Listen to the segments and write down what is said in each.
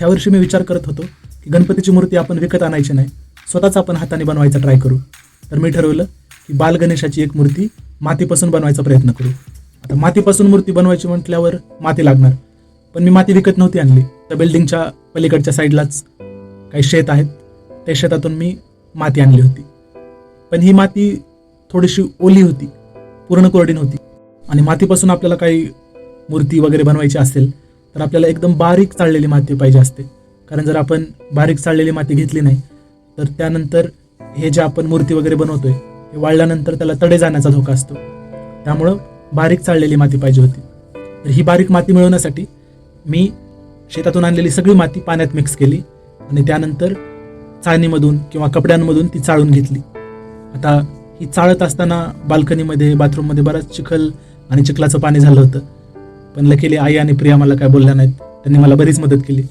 ह्यावर्षी मी विचार करत होतो की गणपतीची मूर्ती आपण विकत आणायची नाही, स्वतःच आपण हाताने बनवायचा ट्राय करू. तर मी ठरवलं की बाल गणेशाची एक मूर्ती मातीपासून बनवायचा प्रयत्न करू. आता मातीपासून मूर्ती बनवायची म्हटल्यावर माती लागणार, पण मी माती विकत नव्हती आणली. तर बिल्डिंगच्या पलीकडच्या साईडलाच काही शेत आहेत, त्या शेतातून मी माती आणली होती. पण ही माती थोडीशी ओली होती, पूर्ण कोरडी नव्हती. आणि मातीपासून आपल्याला काही मूर्ती वगैरे बनवायची असेल तर आपल्याला एकदम बारीक चाळलेली माती पाहिजे असते. कारण जर आपण बारीक चाळलेली माती घेतली नाही तर त्यानंतर हे जे आपण मूर्ती वगैरे बनवतोय हे वाळल्यानंतर त्याला तडे जाण्याचा धोका असतो. त्यामुळं बारीक चाळलेली माती पाहिजे होती. तर ही बारीक माती मिळवण्यासाठी मी शेतातून आणलेली सगळी माती पाण्यात मिक्स केली आणि त्यानंतर चाळणीमधून किंवा कपड्यांमधून ती चाळून घेतली. आता ही चाळत असताना बाल्कनीमध्ये बाथरूममध्ये बराच चिखल आणि चिखलाचं पाणी झालं होतं. पण लकीली आई आणि प्रिया मला काय बोलल्या नाहीत, त्यांनी मला बरीच मदत केली.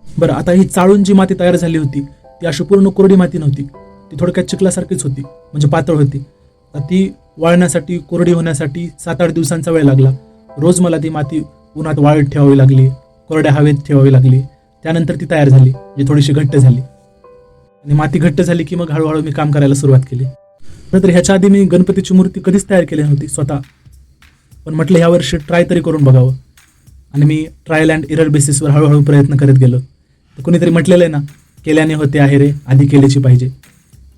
बरं, आता ही चाळून जी माती तयार झाली होती ती अशी पूर्ण कोरडी माती नव्हती, ती थोडक्यात चिखलासारखीच होती, म्हणजे पातळ होती. तर ती वाळण्यासाठी, कोरडी होण्यासाठी 7-8 दिवसांचा वेळ लागला. रोज मला ती माती उन्हात वाळत ठेवावी लागली, कोरड्या हवेत ठेवावी लागली. त्यानंतर ती तयार झाली, म्हणजे थोडीशी घट्ट झाली. आणि माती घट्ट झाली की मग हळूहळू मी काम करायला सुरुवात केली. तर ह्याच्या आधी मी गणपतीची मूर्ती कधीच तयार केली नव्हती स्वतः, पण म्हटलं ह्या वर्षी ट्राय तरी करून बघावं. आणि मी ट्रायल अँड एरर बेसिसवर हळूहळू प्रयत्न करत गेलो. तर कुणीतरी म्हटलेलं आहे ना, केल्याने होते आहे रे, आधी केल्याची पाहिजे.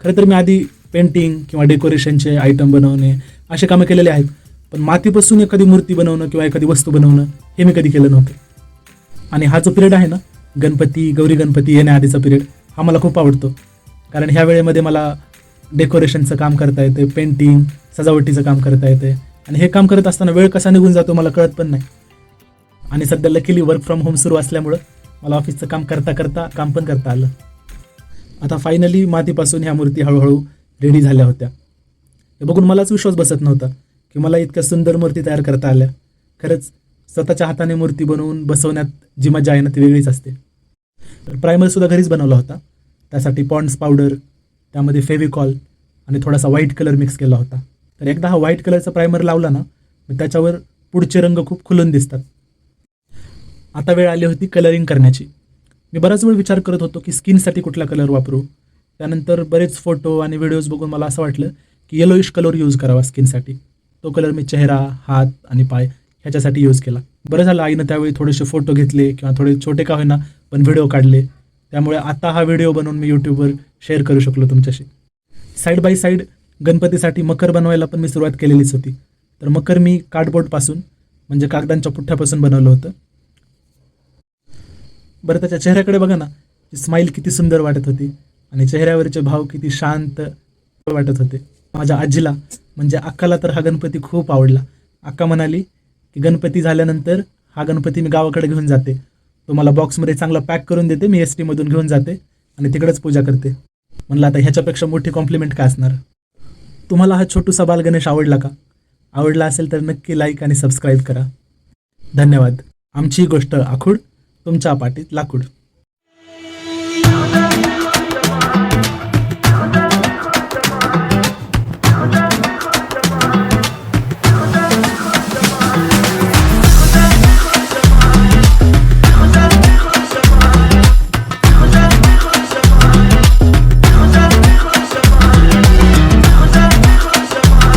खरं तर मी आधी पेंटिंग किंवा डेकोरेशनचे आयटम बनवणे असे कामं केलेले आहेत, पण मातीपासून एखादी मूर्ती बनवणं किंवा एखादी वस्तू बनवणं हे मी कधी केलं नव्हतं. आणि हा जो पिरियड आहे ना, गौरी गणपती येण्याआधीचा पिरियड, हा मला खूप आवडतो. कारण ह्या वेळेमध्ये मला डेकोरेशनचं काम करता येते, पेंटिंग, सजावटीचं काम करता येते. आणि हे काम करत असताना वेळ कसा निघून जातो मला कळत पण नाही. आणि सध्या लकीली वर्क फ्रॉम होम सुरू असल्यामुळं मला ऑफिसचं काम करता करता काम पण करता आलं. आता फायनली मातीपासून ह्या मूर्ती हळूहळू रेडी झाल्या होत्या. हे बघून मलाच विश्वास बसत नव्हता की मला इतक्या सुंदर मूर्ती तयार करता आल्या. खरंच स्वतःच्या हाताने मूर्ती बनवून बसवण्यात जी मजा आहे ना, ती वेगळीच असते. तर प्रायमरसुद्धा घरीच बनवला होता. त्यासाठी पॉन्ड्स पावडर, त्यामध्ये फेविकॉल आणि थोडासा व्हाईट कलर मिक्स केला होता. तर एकदा हा व्हाईट कलरचा प्रायमर लावला ना, मग त्याच्यावर पुढचे रंग खूप खुलून दिसतात. आता वेळ आली होती कलरिंग करण्याची. मी बराच वेळ विचार करत होतो की स्किनसाठी कुठला कलर वापरू. त्यानंतर बरेच फोटो आणि व्हिडिओज बघून मला असं वाटलं की येलोइश कलर यूज करावा स्किनसाठी. तो कलर मी चेहरा, हात आणि पाय ह्याच्यासाठी यूज केला. बरं झालं आईनं त्यावेळी थोडेसे फोटो घेतले किंवा थोडे छोटे का होईना पण व्हिडिओ काढले. त्यामुळे आता हा व्हिडिओ बनवून मी यूट्यूबवर शेअर करू शकलो तुमच्याशी. साईड बाय साईड गणपतीसाठी मकर बनवायला पण मी सुरुवात केलेलीच होती. तर मकर मी कार्डबोर्डपासून, म्हणजे कागदांच्या पुठ्ठ्यापासून बनवलं होतं. बरं, त्याच्या चेहऱ्याकडे बघा ना, स्माईल किती सुंदर वाटत होती आणि चेहऱ्यावरचे भाव किती शांत वाटत होते. माझ्या आजीला म्हणजे अक्काला तर हा गणपती खूप आवडला. अक्का म्हणाली की गणपती झाल्यानंतर हा गणपती मी गावाकडे घेऊन जाते, तो मला बॉक्समध्ये चांगला पॅक करून देते, मी ST मधून घेऊन जाते आणि तिकडेच पूजा करते. म्हणलं आता ह्याच्यापेक्षा मोठी कॉम्प्लिमेंट काय असणार. तुम्हाला हा छोटूसा बाल गणेश आवडला का? आवडला असेल तर नक्की लाईक आणि सबस्क्राईब करा. धन्यवाद. आमची गोष्ट आखूड, तुमच्या पाठीत लाकूड.